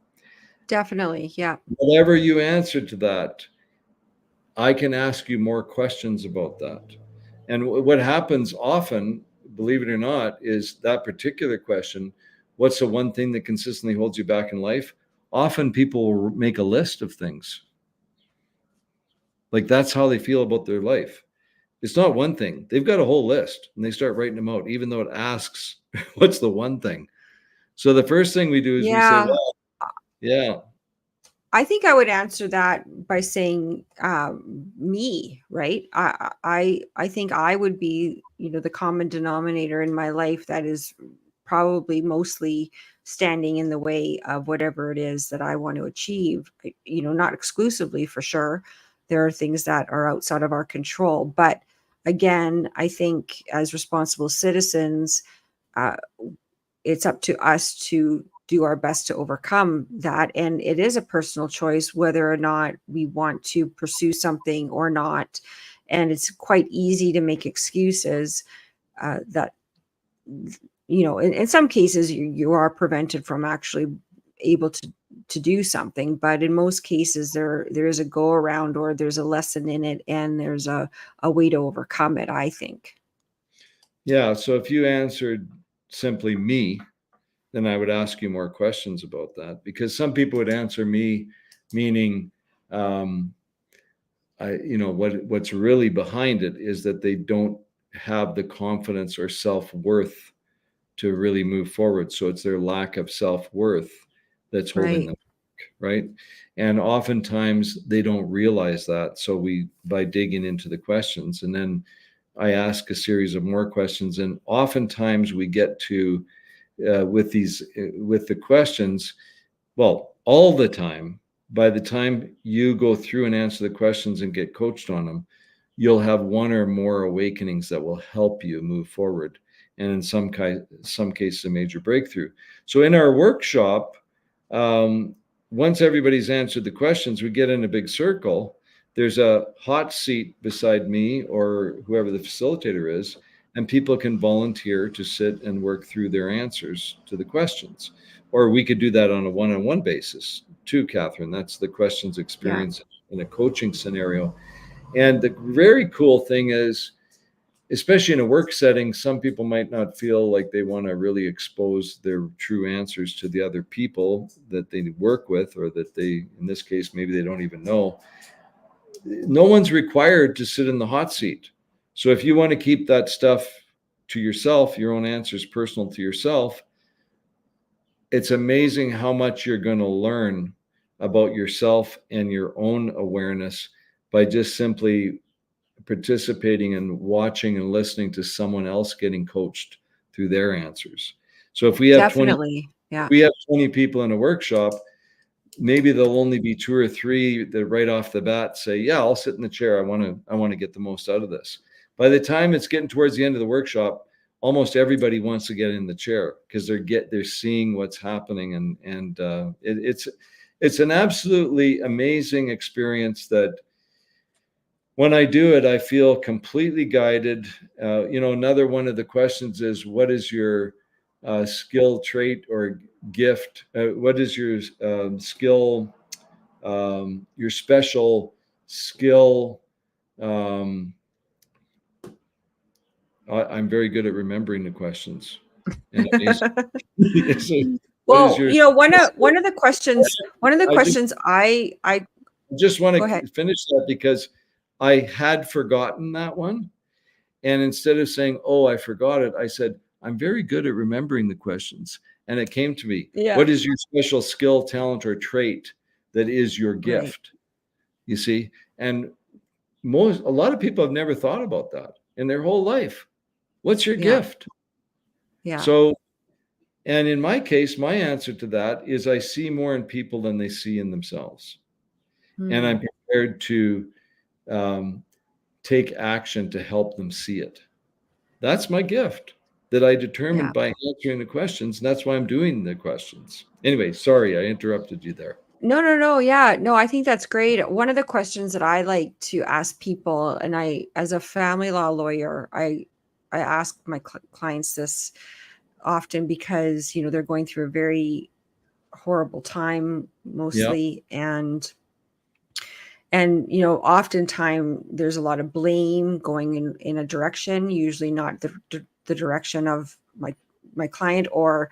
Definitely. Yeah. Whatever you answer to that, I can ask you more questions about that. And what happens often, believe it or not, is that particular question, what's the one thing that consistently holds you back in life, often people will make a list of things. Like that's how they feel about their life. It's not one thing. They've got a whole list and they start writing them out, even though it asks, what's the one thing? So the first thing we do is we say, Yeah. well, yeah, I think I would answer that by saying me, right? I think I would be, the common denominator in my life that is probably mostly standing in the way of whatever it is that I want to achieve. Not exclusively for sure. There are things that are outside of our control, but again, I think as responsible citizens, uh, it's up to us to do our best to overcome that. And it is a personal choice whether or not we want to pursue something or not. And it's quite easy to make excuses that, in some cases you are prevented from actually able to do something. But in most cases, there is a go around, or there's a lesson in it, and there's a way to overcome it, I think. yeah. So if you answered simply me, then I would ask you more questions about that, because some people would answer me, meaning, what's really behind it is that they don't have the confidence or self-worth to really move forward. So it's their lack of self-worth that's holding Right. them back, right? And oftentimes they don't realize that. So by digging into the questions, and then I ask a series of more questions, and oftentimes we get to with the questions, well, all the time. By the time you go through and answer the questions and get coached on them, you'll have one or more awakenings that will help you move forward, and in some cases a major breakthrough. So in our workshop, once everybody's answered the questions, we get in a big circle. There's a hot seat beside me or whoever the facilitator is, and people can volunteer to sit and work through their answers to the questions. Or we could do that on a one-on-one basis too, Catherine. That's the questions Yeah. experience in a coaching scenario. And the very cool thing is, especially in a work setting, some people might not feel like they want to really expose their true answers to the other people that they work with, or that they, in this case, maybe they don't even know. No one's required to sit in the hot seat. So if you want to keep that stuff to yourself, your own answers personal to yourself, it's amazing how much you're going to learn about yourself and your own awareness by just simply participating and watching and listening to someone else getting coached through their answers. So if Definitely. Yeah. we have 20 people in a workshop, maybe there'll only be 2 or 3 that right off the bat say, yeah, I'll sit in the chair. I want to get the most out of this. By the time it's getting towards the end of the workshop, almost everybody wants to get in the chair because they're seeing what's happening, and it's an absolutely amazing experience that when I do it, I feel completely guided. Another one of the questions is, what is your skill, trait, or gift? What is your skill, your special skill? I'm very good at remembering the questions. And what is Well, your one of the I just questions I just want go ahead. to finish that because I had forgotten that one. And instead of saying, oh, I forgot it, I said, I'm very good at remembering the questions. And it came to me, Yeah. what is your special skill, talent, or trait that is your Right. gift? You see? And a lot of people have never thought about that in their whole life. What's your Yeah. gift? Yeah. So, and in my case, my answer to that is I see more in people than they see in themselves. And I'm Hmm. prepared to um, take action to help them see it. That's my gift that I Yeah. determined by answering the questions. And that's why I'm doing the questions. Anyway, sorry, I interrupted you there. No, no, no. Yeah. No, I think that's great. One of the questions that I like to ask people, and as a family law lawyer, I ask my clients this often because, they're going through a very horrible time Yeah. mostly. And oftentimes there's a lot of blame going in a direction, usually not the direction of my client, or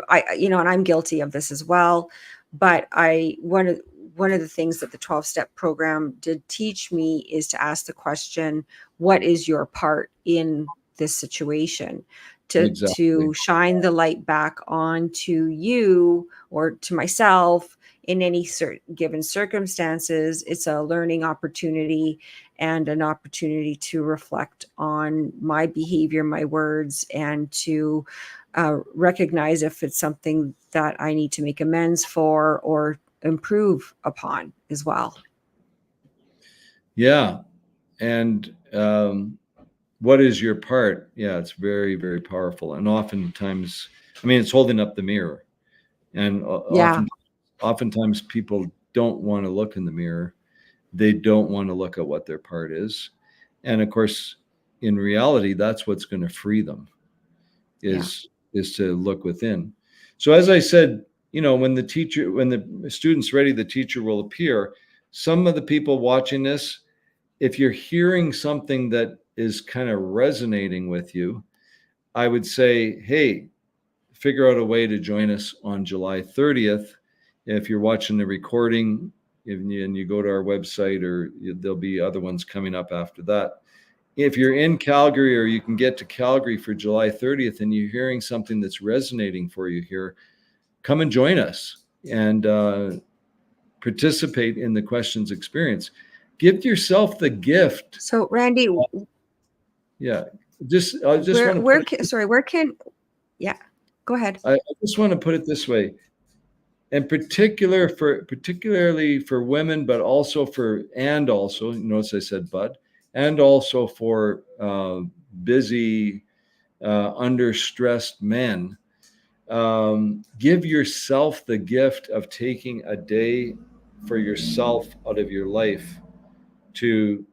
I, and I'm guilty of this as well. But one of the things that the 12-step program did teach me is to ask the question, what is your part in this situation? To Exactly. shine the light back on to you or to myself in any given circumstances. It's a learning opportunity and an opportunity to reflect on my behavior, my words, and to recognize if it's something that I need to make amends for or improve upon as well. Yeah. And what is your part? Yeah, it's very, very powerful. And oftentimes, I mean, it's holding up the mirror. And Yeah. oftentimes people don't want to look in the mirror. They don't want to look at what their part is. And of course, in reality, that's what's going to free them Yeah. is to look within. So as I said, when the student's ready, the teacher will appear. Some of the people watching this, if you're hearing something that is kind of resonating with you, I would say, hey, figure out a way to join us on July 30th. If you're watching the recording and you go to our website, or there'll be other ones coming up after that. If you're in Calgary, or you can get to Calgary for July 30th and you're hearing something that's resonating for you here, come and join us and participate in the questions experience. Give yourself the gift. So Randy, Yeah. I just want to where put can, sorry, where can, yeah, go ahead. I just want to put it this way. And particularly for women, but also notice I said but, and also for busy, under stressed men, give yourself the gift of taking a day for yourself out of your life to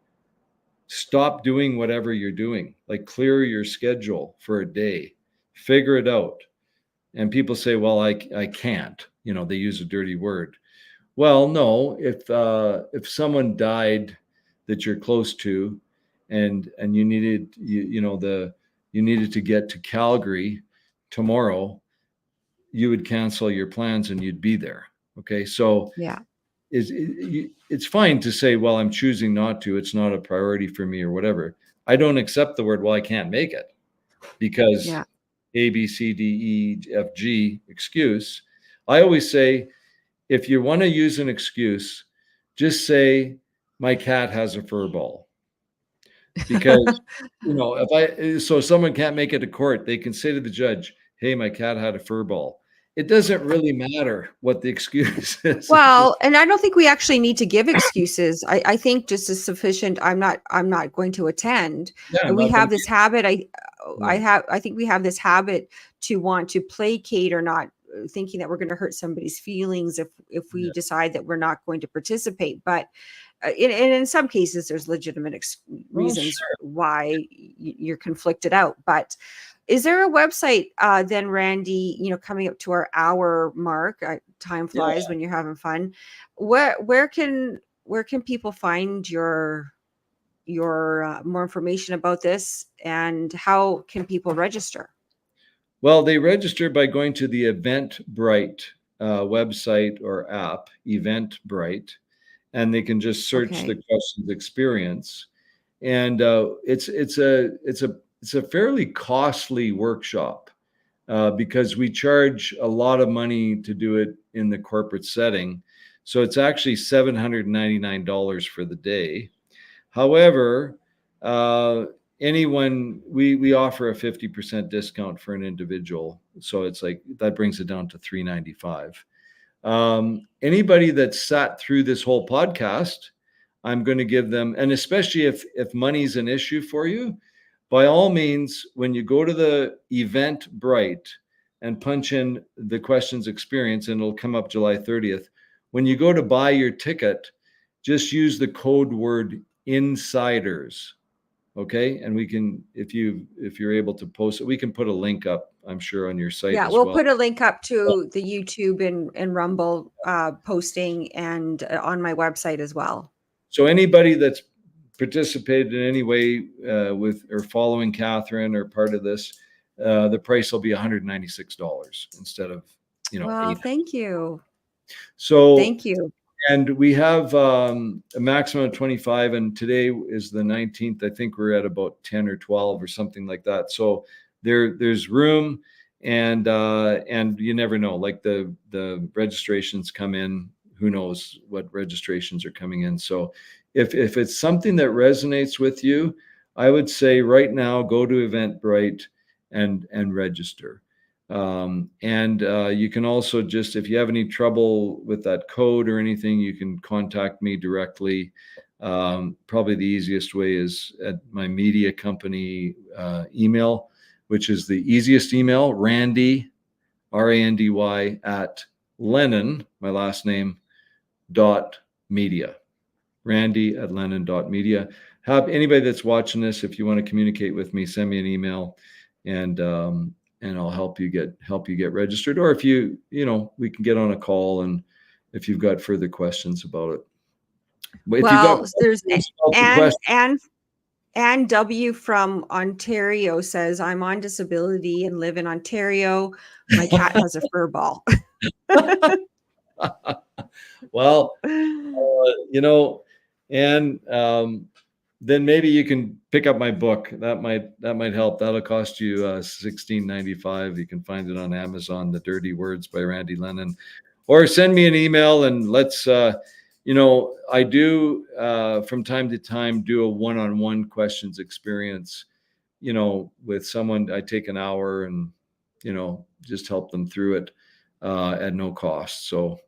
stop doing whatever you're doing, like clear your schedule for a day, figure it out. And people say, well, I can't, they use a dirty word. Well, no, if someone died that you're close to, and you needed to get to Calgary tomorrow, you would cancel your plans and you'd be there. Okay, so Yeah. it's fine to say, well, I'm choosing not to. It's not a priority for me or whatever. I don't accept the word, well, I can't make it because Yeah. A, B, C, D, E, F, G excuse. I always say, if you want to use an excuse, just say, my cat has a fur ball. Because, so someone can't make it to court, they can say to the judge, hey, my cat had a fur ball. It doesn't really matter what the excuse is. Well, and I don't think we actually need to give excuses. I think just as sufficient. I'm not going to attend. Yeah, I'm And we not going have to this habit. be. I think we have this habit to want to placate or not thinking that we're going to hurt somebody's feelings if we Yeah. decide that we're not going to participate. But in some cases, there's legitimate Oh, reasons sure. why you're conflicted out. But is there a website then, Randy, coming up to our hour mark, time flies Yeah. when you're having fun. Where can people find your more information about this, and how can people register? Well, they register by going to the Eventbrite website or app, Eventbrite, and they can just search the Okay. questions experience. And it's a fairly costly workshop because we charge a lot of money to do it in the corporate setting. So it's actually $799 for the day. However, we offer a 50% discount for an individual, so it's like that brings it down to $395. Anybody that sat through this whole podcast, I'm going to give them, and especially if money's an issue for you, by all means, when you go to the Eventbrite and punch in the questions experience, and it'll come up July 30th. When you go to buy your ticket, just use the code word insiders. Okay. And we can, if you're able to post it, we can put a link up, I'm sure, on your site Yeah, as we'll well. put a link up to the YouTube and Rumble posting, and on my website as well. So anybody that's participated in any way with or following Catherine or part of this, the price will be $196 instead of Well, $8. thank you. So, Thank you. and we have a maximum of 25, and today is the 19th. I think we're at about 10 or 12 or something like that. So there's room, and you never know. Like the registrations come in, who knows what registrations are coming in. So if it's something that resonates with you, I would say right now go to Eventbrite and register. And you can also just, if you have any trouble with that code or anything, you can contact me directly. Probably the easiest way is at my media company email, which is the easiest email, Randy, RANDY at Lennon, my last name, .media. Randy at Lennon.media. Have anybody that's watching this, if you want to communicate with me, send me an email, and I'll help you get registered. Or if we can get on a call, and if you've got further questions about it. But if you've got Well, there's questions about the question, Ann W from Ontario says, I'm on disability and live in Ontario. My cat has a fur ball. well, and then maybe you can pick up my book. That might help. That'll cost you $16.95. You can find it on Amazon, The Dirty Words by Randy Lennon, or send me an email and let's. I do from time to time do a one-on-one questions experience. With someone, I take an hour and just help them through it at no cost. So,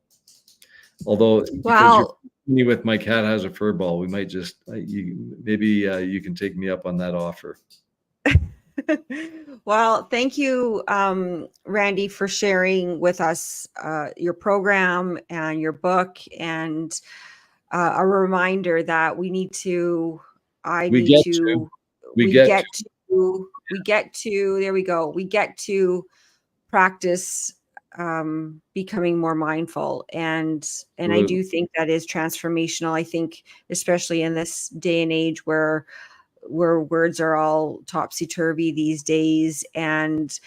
although because you're Well, me with my cat has a fur ball, we might just you can take me up on that offer. well, thank you, Randy, for sharing with us your program and your book, and a reminder that we need to, I We need get to, to, we we get to, get to, we get to, there we go, we get to practice becoming more mindful, and I do think that is transformational. I think especially in this day and age where words are all topsy-turvy these days, and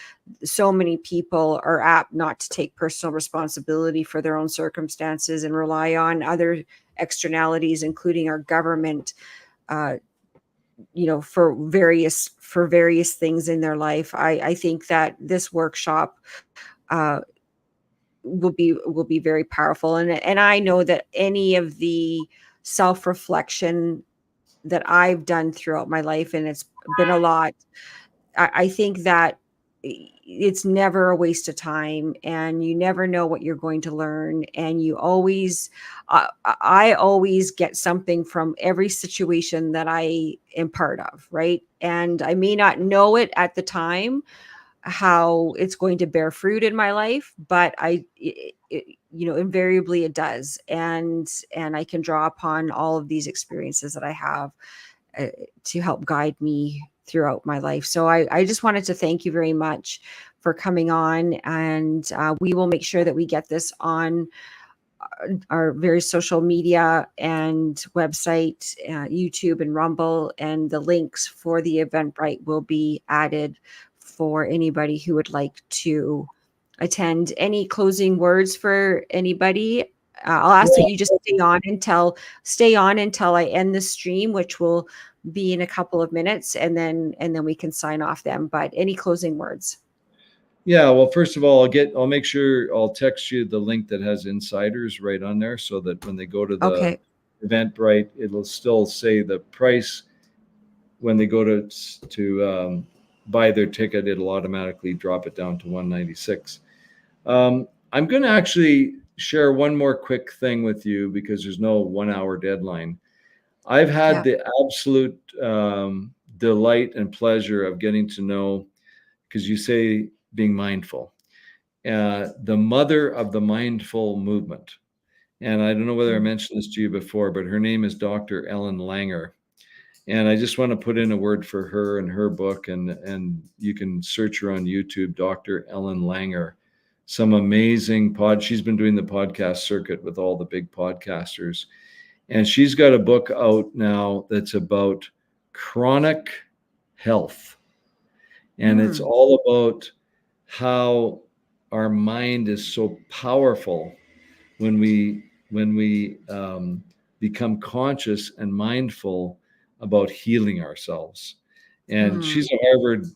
so many people are apt not to take personal responsibility for their own circumstances and rely on other externalities, including our government, for various things in their life. I think that this workshop uh, will be very powerful, and I know that any of the self-reflection that I've done throughout my life, and it's been a lot, I think that it's never a waste of time, and you never know what you're going to learn, and you always I always get something from every situation that I am part of, right? And I may not know it at the time how it's going to bear fruit in my life, but invariably it does, and I can draw upon all of these experiences that I have to help guide me throughout my life. So I just wanted to thank you very much for coming on, and we will make sure that we get this on our various social media and website, YouTube and Rumble, and the links for the Eventbrite will be added for anybody who would like to attend. Any closing words for anybody? I'll ask that you just stay on until I end the stream, which will be in a couple of minutes, and then we can sign off then. But any closing words? Yeah, well, first of all, I'll make sure I'll text you the link that has insiders right on there, so that when they go to the Okay. Eventbrite, it'll still say the price. When they go to buy their ticket, it'll automatically drop it down to $196. I'm going to actually share one more quick thing with you because there's no 1 hour deadline. I've had the absolute delight and pleasure of getting to know, because you say being mindful, the mother of the mindful movement. And I don't know whether I mentioned this to you before, but her name is Dr. Ellen Langer. And I just want to put in a word for her and her book, and you can search her on YouTube, Dr. Ellen Langer. Some amazing she's been doing the podcast circuit with all the big podcasters. And she's got a book out now that's about chronic health. And it's all about how our mind is so powerful, when we become conscious and mindful about healing ourselves. And Hmm. she's a Harvard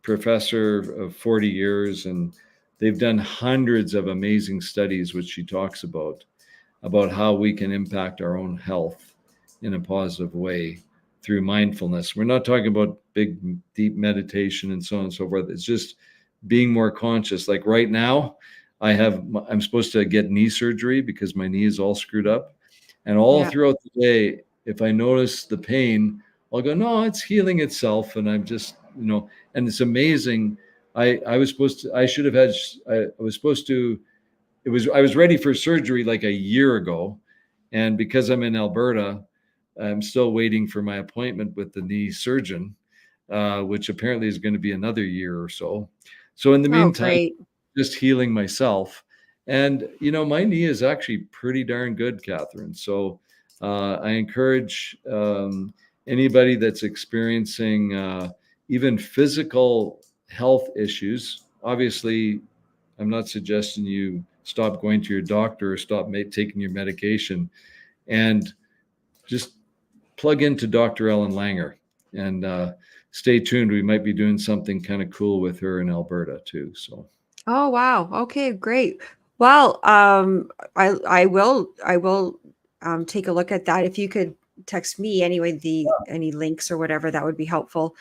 professor of 40 years, and they've done hundreds of amazing studies, which she talks about how we can impact our own health in a positive way through mindfulness. We're not talking about big, deep meditation and so on and so forth. It's just being more conscious. Like right now, I'm supposed to get knee surgery because my knee is all screwed up. And all Yeah. throughout the day, if I notice the pain, I'll go, no, it's healing itself. And I'm just, and it's amazing. I was supposed to, I should have had, I was supposed to, I was ready for surgery like a year ago. And because I'm in Alberta, I'm still waiting for my appointment with the knee surgeon, which apparently is going to be another year or so. So in the Oh, meantime, great. just healing myself. And, my knee is actually pretty darn good, Catherine. So I encourage anybody that's experiencing even physical health issues. Obviously, I'm not suggesting you stop going to your doctor or stop taking your medication, and just plug into Dr. Ellen Langer and stay tuned. We might be doing something kind of cool with her in Alberta too. So. Oh, wow. Okay, great. Well, I will take a look at that. If you could text me anyway, any links or whatever, that would be helpful.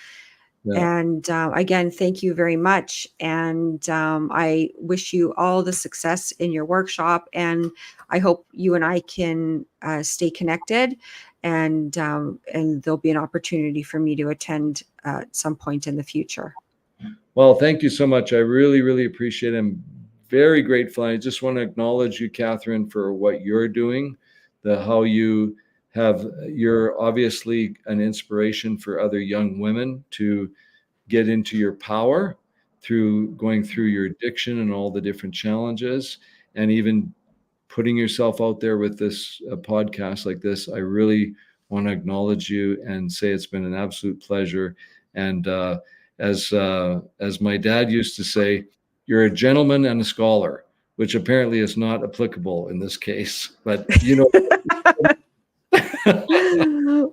Yeah. And again, thank you very much. And I wish you all the success in your workshop. And I hope you and I can stay connected. And there'll be an opportunity for me to attend at some point in the future. Well, thank you so much. I really, really appreciate it. I'm very grateful. I just want to acknowledge you, Catherine, for what you're doing, how you're obviously an inspiration for other young women to get into your power through going through your addiction and all the different challenges, and even putting yourself out there with this podcast like this. I really want to acknowledge you and say it's been an absolute pleasure. And as my dad used to say, you're a gentleman and a scholar, which apparently is not applicable in this case. But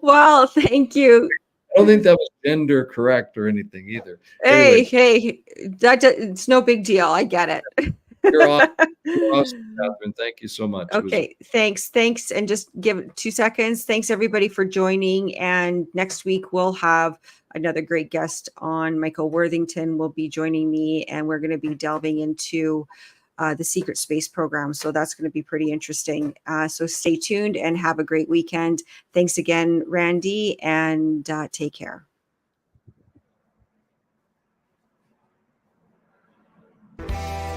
Well, thank you. I don't think that was gender correct or anything either. Hey, Anyway, hey, it's no big deal. I get it. you're awesome. You're awesome, Catherine. Thank you so much. It was Okay, thanks. And just give it 2 seconds. Thanks everybody for joining. And next week we'll have another great guest on. Michael Worthington will be joining me, and we're going to be delving into the Secret Space program. So that's going to be pretty interesting. So stay tuned and have a great weekend. Thanks again, Randy, and take care.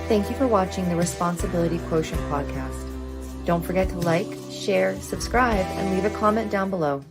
Thank you for watching the Responsibility Quotient podcast. Don't forget to like, share, subscribe, and leave a comment down below.